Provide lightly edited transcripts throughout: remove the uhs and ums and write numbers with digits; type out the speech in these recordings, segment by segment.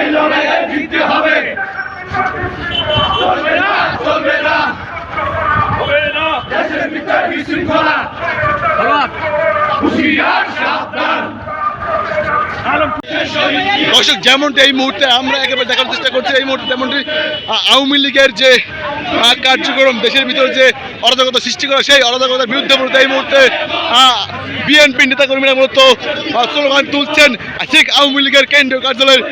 এই লড়াইয়ে জিততে হবে। চলবে না, চলবে না, হবে না দেশের ভিতরে বিশৃঙ্খলা। হুঁশিয়ার, সাবধান। দর্শক, যেমনটি এই মুহূর্তে আমরা একেবারে দেখার চেষ্টা করছি, এই মুহূর্তে যেমনটি আওয়ামী লীগের যে কার্যক্রম, দেশের ভিতরে যে অরাজকতা সৃষ্টি করা, সেই অরাজকতার বিরুদ্ধে মূলত এই মুহূর্তে বিএনপি নেতাকর্মীরা মূলত স্লোগান তুলছেন ঠিক আওয়ামী লীগের কেন্দ্রীয় কার্যালয়ের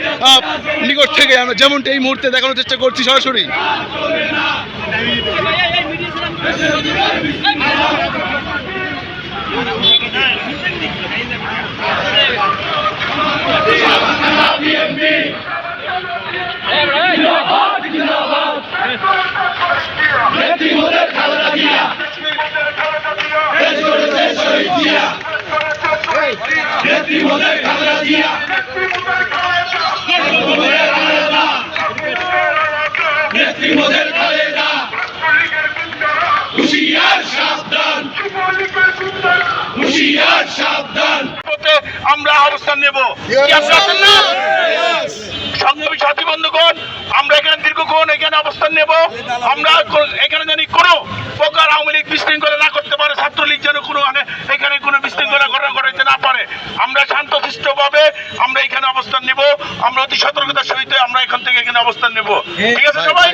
নিকট থেকে। আমরা যেমনটি এই মুহূর্তে দেখানোর চেষ্টা করছি সরাসরি। আমরা অবস্থান নেব। সংগ্রামী সাথী বন্ধুগণ, আমরা এখানে দীর্ঘক্ষণ এখানে অবস্থান নেব। আমরা এখানে জানি কোনো প্রকার আওয়ামী লীগ বিশৃঙ্খলা না করতে পারে, ছাত্রলীগ যেন কোনো এখানে কোনো বিশৃঙ্খলা ঘটনা ঘটাইতে না পারে। আমরা শান্তশিষ্টভাবে আমরা এখানে অবস্থান নেব। আমরা অতি সতর্কতার সহিত আমরা এখান থেকে এখানে অবস্থান নেব। ঠিক আছে সবাই?